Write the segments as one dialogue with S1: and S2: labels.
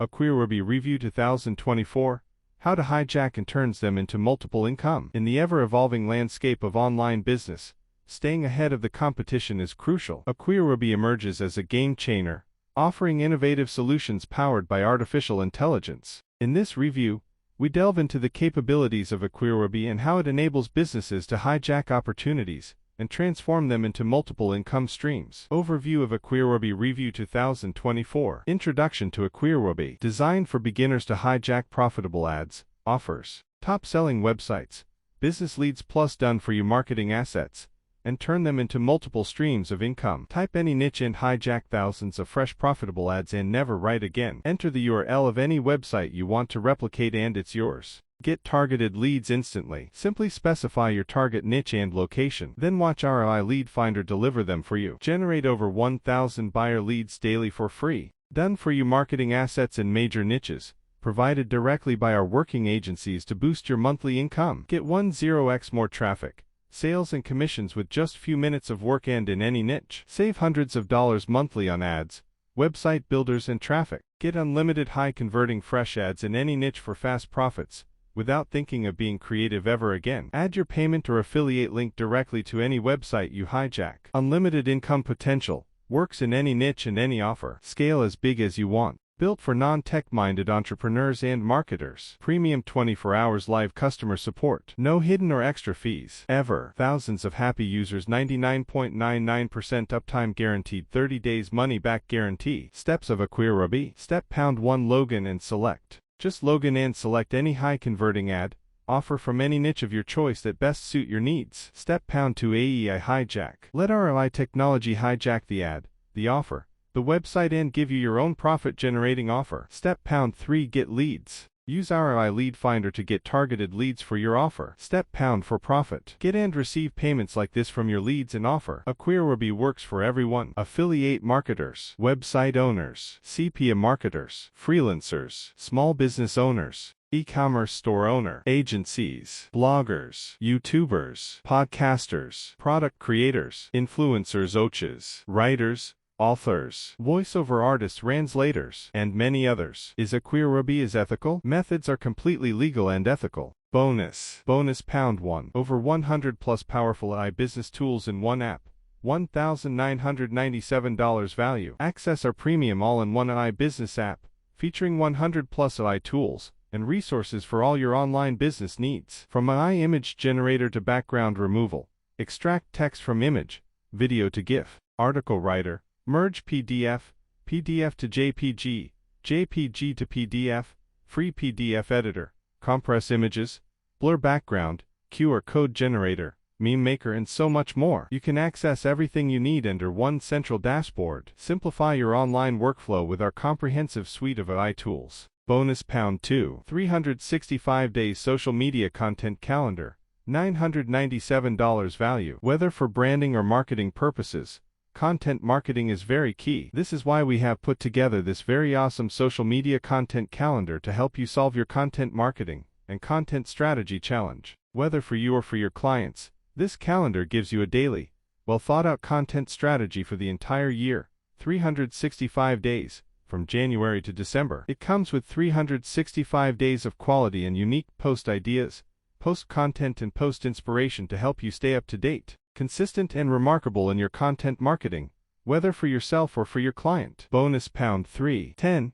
S1: AcquireWebAI Review 2024, How to Hijack and Turns Them into Multiple Income. In the ever-evolving landscape of online business, staying ahead of the competition is crucial. AcquireWebAI emerges as a game changer, offering innovative solutions powered by artificial intelligence. In this review, we delve into the capabilities of AcquireWebAI and how it enables businesses to hijack opportunities and transform them into multiple income streams. Overview of AcquireWebAI Review 2024. Introduction to AcquireWebAI. Designed for beginners to hijack profitable ads, offers, top-selling websites, business leads plus done-for-you marketing assets, and turn them into multiple streams of income. Type any niche and hijack thousands of fresh profitable ads and never write again. Enter the URL of any website you want to replicate and it's yours. Get targeted leads instantly. Simply specify your target niche and location. Then watch our AI Lead Finder deliver them for you. Generate over 1,000 buyer leads daily for free. Done-for-you marketing assets in major niches, provided directly by our working agencies to boost your monthly income. Get 10x more traffic, sales and commissions with just few minutes of work and in any niche. Save hundreds of dollars monthly on ads, website builders and traffic. Get unlimited high-converting fresh ads in any niche for fast profits, without thinking of being creative ever again. Add your payment or affiliate link directly to any website you hijack. Unlimited income potential, works in any niche and any offer. Scale as big as you want. Built for non-tech-minded entrepreneurs and marketers. Premium 24 hours live customer support. No hidden or extra fees. Ever. Thousands of happy users. 99.99% uptime guaranteed. 30 days money-back guarantee. Steps of AcquireWebAI. Step pound 1. Login and select. Just login and select any high-converting ad, offer from any niche of your choice that best suit your needs. Step pound 2. AI Hijack. Let our AI technology hijack the ad, the offer, the website and give you your own profit-generating offer. Step pound 3. Get leads. Use our AI Lead Finder to get targeted leads for your offer. Step pound 4. Profit. Get and receive payments like this from your leads and offer. AcquireWebAI works for everyone. Affiliate marketers, website owners, CPA marketers, freelancers, small business owners, e-commerce store owner, agencies, bloggers, YouTubers, podcasters, product creators, influencers, coaches, writers, authors, voiceover artists, translators, and many others. Is AcquireWebAI ethical? Methods are completely legal and ethical. Bonus pound 1. Over 100 plus powerful AI business tools in one app. $1,997 value. Access our premium all-in-one AI business app, featuring 100 plus AI tools and resources for all your online business needs. From AI image generator to background removal, extract text from image, video to GIF, article writer, merge PDF, PDF to JPG, JPG to PDF, free PDF editor, compress images, blur background, QR code generator, meme maker and so much more. You can access everything you need under one central dashboard. Simplify your online workflow with our comprehensive suite of AI tools. Bonus pound 2. 365 days social media content calendar, $997 value. Whether for branding or marketing purposes, content marketing is very key. This is why we have put together this very awesome social media content calendar to help you solve your content marketing and content strategy challenge. Whether for you or for your clients, this calendar gives you a daily, well-thought-out content strategy for the entire year, 365 days, from January to December. It comes with 365 days of quality and unique post ideas, post content and post inspiration to help you stay up to date, consistent and remarkable in your content marketing, whether for yourself or for your client. Bonus pound 3. 10.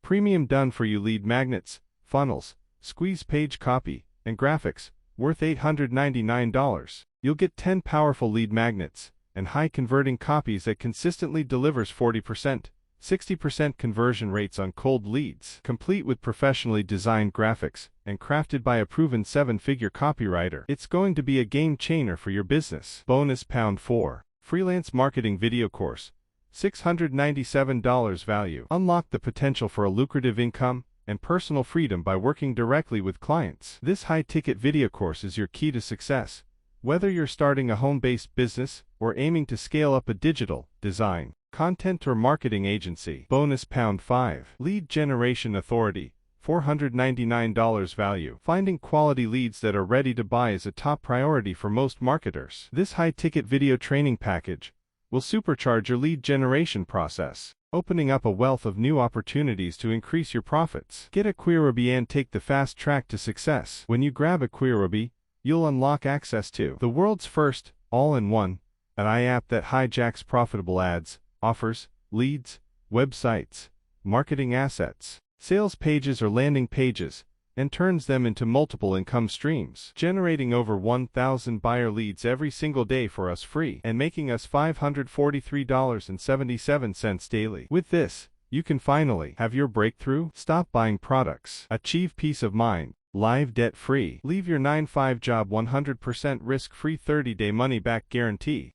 S1: Premium done-for-you lead magnets, funnels, squeeze page copy, and graphics, worth $899. You'll get 10 powerful lead magnets and high-converting copies that consistently delivers 40%, 60% conversion rates on cold leads, complete with professionally designed graphics and crafted by a proven 7-figure copywriter. It's going to be a game changer for your business. Bonus pound 4. Freelance marketing video course, $697 value. Unlock the potential for a lucrative income and personal freedom by working directly with clients. This high-ticket video course is your key to success, whether you're starting a home-based business or aiming to scale up a digital, design, content or marketing agency. Bonus pound 5. Lead generation authority, $499 value. Finding quality leads that are ready to buy is a top priority for most marketers. This high-ticket video training package will supercharge your lead generation process. opening up a wealth of new opportunities to increase your profits. Get AcquireWebAI and take the fast track to success. When you grab AcquireWebAI, you'll unlock access to the world's first, all-in-one, AI app that hijacks profitable ads, offers, leads, websites, marketing assets, sales pages or landing pages, and turns them into multiple income streams, generating over 1,000 buyer leads every single day for us free and making us $543.77 daily. With this, you can finally have your breakthrough, stop buying products, achieve peace of mind, live debt-free, leave your 9-to-5 job 100% risk-free 30-day money-back guarantee,